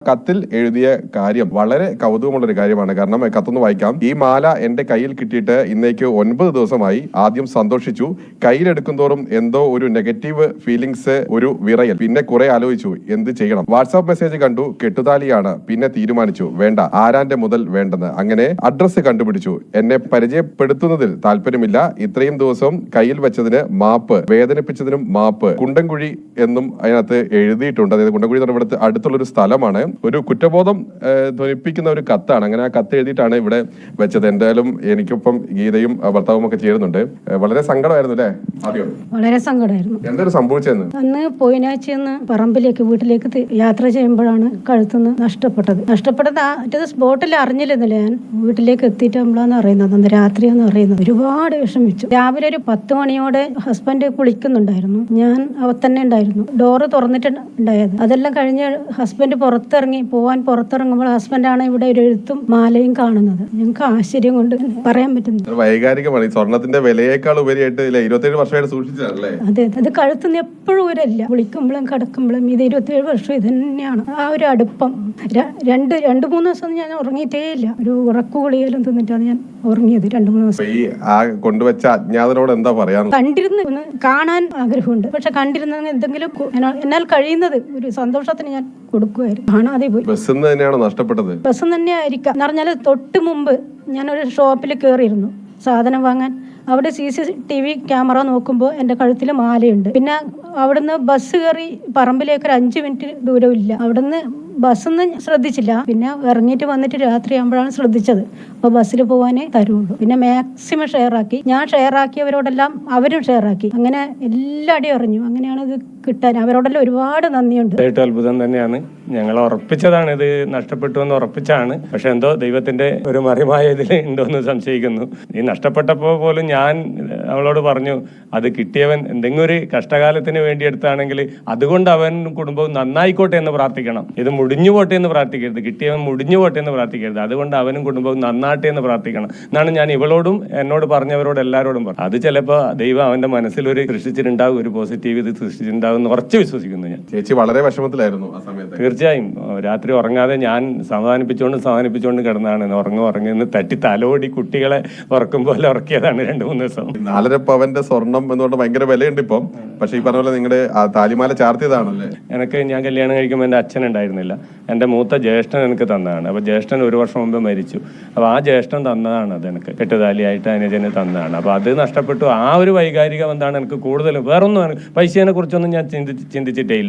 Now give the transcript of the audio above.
കത്തിൽ എഴുതിയ കാര്യം വളരെ കൗതുകമുള്ളൊരു കാര്യമാണ്. കാരണം കത്തൊന്ന് വായിക്കാം. ഈ മാല എന്റെ കയ്യിൽ കിട്ടിയിട്ട് ഇന്നേക്ക് 9 ദിവസമായി. ആദ്യം സന്തോഷിച്ചു. കയ്യിലെടുക്കും തോറും എന്തോ ഒരു നെഗറ്റീവ് ഫീലിങ്സ്, ഒരു വിറയൽ. പിന്നെ കുറെ ആലോചിച്ചു എന്ത് ചെയ്യണം. വാട്സാപ്പ് മെസ്സേജ് കണ്ടു, കെട്ടുതാലിയാണ്. പിന്നെ തീരുമാനിച്ചു വേണ്ട, ആരാന്റെ മുതൽ വേണ്ടെന്ന്. അങ്ങനെ അഡ്രസ് കണ്ടുപിടിച്ചു. എന്നെ പരിചയപ്പെടുത്തുന്നതിൽ താല്പര്യമില്ല. ഇത്രയും ദിവസം കയ്യിൽ വെച്ചതിന് മാപ്പ്, വേദനിപ്പിച്ചതിനും മാപ്പ്. കുണ്ടൻകുഴി എന്നും അതിനകത്ത് എഴുതിയിട്ടുണ്ട്. അതായത് കുണ്ടൻകുഴി എന്ന് പറയുന്നത് അടുത്തുള്ളൊരു സ്ഥലമാണ്. ഒരു കുറ്റബോധം ധ്വനിപ്പിക്കുന്ന ഒരു കത്താണ്. അങ്ങനെ ആ കത്ത് എഴുതിയിട്ടാണ് ഇവിടെ വെച്ചത്. എന്തായാലും എനിക്കൊപ്പം ഗീതയും ഭർത്താവും ഒക്കെ ചേരുന്നുണ്ട്. വളരെ സങ്കടമായിരുന്നു അല്ലേ? ആദ്യം വളരെ സങ്കടമായിരുന്നു. എന്തൊരു സംഭവിച്ചെന്ന്? അന്ന് പോയിനാഴ്ചന്ന് പറമ്പിലേക്ക് വീട്ടിലേക്ക് യാത്ര ചെയ്യുമ്പോഴാണ് കഴുത്തുനിന്ന് നഷ്ടപ്പെട്ടത് മറ്റേത് സ്പോട്ടിൽ അറിഞ്ഞില്ലെന്നില്ല. ഞാൻ വീട്ടിലേക്ക് എത്തിയിട്ടാകുമ്പോഴാണ് അറിയുന്നത്, അന്ന് രാത്രിയാന്ന് അറിയുന്നത്. ഒരുപാട് വിഷമിച്ചു. രാവിലെ ഒരു 10 മണിയോടെ ഹസ്ബൻഡ് കുളിക്കുന്നുണ്ടായിരുന്നു. ഞാൻ അവ തന്നെ ഉണ്ടായിരുന്നു. ഡോറ് തുറന്നിട്ടുണ്ടായത്. അതെല്ലാം കഴിഞ്ഞ് ഹസ്ബൻഡ് പുറത്തിറങ്ങുമ്പോൾ ഹസ്ബൻഡാണ് ഇവിടെ ഒരു എഴുത്തും മാലയും കാണുന്നത്. ഞങ്ങൾക്ക് ആശ്ചര്യം കൊണ്ട് പറയാൻ പറ്റുന്നു. വൈകാരികമാണ്. സ്വർണത്തിന്റെ വിലയേക്കാൾ ഉപരിയായിട്ട് 27 വർഷമായിട്ട് സൂക്ഷിച്ചതല്ലേ? അതെ, അത് കഴുത്തുനിന്ന് എപ്പോഴും ഒരല്ല. വിളിക്കുമ്പോഴും കിടക്കുമ്പോഴും ഇത് 27 വർഷം ഇത് തന്നെയാണ്. ആ ഒരു അടുപ്പം. 2-3 ദിവസം ഞാൻ ഉറങ്ങിയിട്ടേ ഇല്ല. ഒരു ഉറക്കുകുളിയെല്ലാം തിന്നിട്ടാണ് ഞാൻ ഉറങ്ങിയത് 2-3 ദിവസം. ഈ ആ കൊണ്ടുവച്ച അജ്ഞാതനോട് എന്താ പറയാ? കണ്ടിരുന്ന് കാണാൻ ആഗ്രഹമുണ്ട്. പക്ഷെ കണ്ടിരുന്ന എന്തെങ്കിലും എന്നാൽ കഴിയുന്നത് ഒരു സന്തോഷത്തിന് ഞാൻ കൊടുക്കുമായിരുന്നു. കാണാതെ പോയി. ബസ് തന്നെയാണോ നഷ്ടപ്പെട്ടത്? ബസ് തന്നെ ആയിരിക്കാം. എന്ന് പറഞ്ഞാൽ തൊട്ട് മുമ്പ് ഞാനൊരു ഷോപ്പിൽ കയറിയിരുന്നു സാധനം വാങ്ങാൻ. അവിടെ CCTV ക്യാമറ നോക്കുമ്പോൾ എൻ്റെ കഴുത്തിൽ മാലയുണ്ട്. പിന്നെ അവിടുന്ന് ബസ് കയറി പറമ്പിലേക്ക് ഒരു 5 മിനിറ്റ് ദൂരമില്ല. അവിടുന്ന് ബസ്സൊന്നും ശ്രദ്ധിച്ചില്ല. പിന്നെ ഇറങ്ങിയിട്ട് വന്നിട്ട് രാത്രിയാകുമ്പോഴാണ് ശ്രദ്ധിച്ചത്. അപ്പോൾ ബസ്സിൽ പോകാനേ തരുള്ളൂ. പിന്നെ മാക്സിമം ഷെയറാക്കി. ഞാൻ ഷെയറാക്കിയവരോടെല്ലാം അവരും ഷെയറാക്കി. അങ്ങനെ എല്ലാവരുടെയും അറിഞ്ഞു. അങ്ങനെയാണ് ഇത് കിട്ടാൻ. അവരോടെല്ലാം ഒരുപാട് നന്ദിയുണ്ട്. അത്ഭുതം തന്നെയാണ്. ഞങ്ങൾ ഉറപ്പിച്ചതാണ്, ഇത് നഷ്ടപ്പെട്ടു എന്ന് ഉറപ്പിച്ചാണ്. പക്ഷെ എന്തോ ദൈവത്തിന്റെ ഒരു മറിമായ ഇതിൽ ഉണ്ടോന്ന് സംശയിക്കുന്നു. ഈ നഷ്ടപ്പെട്ടപ്പോൾ പോലും ഞാൻ അവളോട് പറഞ്ഞു, അത് കിട്ടിയവൻ എന്തെങ്കിലും ഒരു കഷ്ടകാലത്തിന് വേണ്ടി എടുത്താണെങ്കിൽ അതുകൊണ്ട് അവൻ കുടുംബവും നന്നായിക്കോട്ടെ എന്ന് പ്രാർത്ഥിക്കണം. ഇത് മുടിഞ്ഞു പോട്ടെ എന്ന് പ്രാർത്ഥിക്കരുത്. കിട്ടിയവൻ മുടിഞ്ഞു പോട്ടെ എന്ന് പ്രാർത്ഥിക്കരുത്. അതുകൊണ്ട് അവനും കുടുംബവും നന്നാട്ടെ എന്ന് പ്രാർത്ഥിക്കണം എന്നാണ് ഞാൻ ഇവളോടും എന്നോട് പറഞ്ഞവരോട് എല്ലാവരോടും പറഞ്ഞു. അത് ചിലപ്പോൾ ദൈവം അവന്റെ മനസ്സിൽ ഒരു സൃഷ്ടിച്ചിട്ടുണ്ടാകും, ഒരു പോസിറ്റീവ് ഇത് സൃഷ്ടിച്ചിട്ടുണ്ടാകും എന്ന് ഉറച്ചു വിശ്വസിക്കുന്നു ഞാൻ. ചേച്ചി വളരെ വിഷമത്തിലായിരുന്നു ആ സമയത്ത്. തീർച്ചയായും രാത്രി ഉറങ്ങാതെ ഞാൻ സമാധാനിപ്പിച്ചുകൊണ്ട് കിടന്നാണ്. ഉറങ്ങുന്ന തട്ടി തലോടി കുട്ടികളെ ഉറക്കും പോലെ ഉറക്കിയതാണ് 2-3 ദിവസം. 4.5 പവന്റെ സ്വർണം എന്നുകൊണ്ട് ഭയങ്കര വിലയുണ്ട് ഇപ്പം. പക്ഷെ ഈ പറഞ്ഞ പോലെ നിങ്ങളുടെ താലിമാല ചാർത്തിയതാണല്ലേ? ഞാൻ കല്യാണം കഴിക്കുമ്പോൾ എൻ്റെ അച്ഛൻ ഉണ്ടായിരുന്നില്ല. എൻ്റെ മൂത്ത ജ്യേഷ്ഠൻ എനിക്ക് തന്നതാണ്. അപ്പോൾ ജ്യേഷ്ഠൻ 1 വർഷം മുമ്പ് മരിച്ചു. അപ്പോൾ ആ ജ്യേഷ്ഠൻ തന്നതാണ് അത് എനിക്ക്. കെട്ടുതാലിയായിട്ട് അനുജന് തന്നതാണ്. അപ്പോൾ അത് നഷ്ടപ്പെട്ടു. ആ ഒരു വൈകാരിക ബന്ധമാണ് എനിക്ക് കൂടുതലും. വേറൊന്നും പൈസയെ കുറിച്ചൊന്നും ഞാൻ ചിന്തിച്ചിട്ടേ ഇല്ല.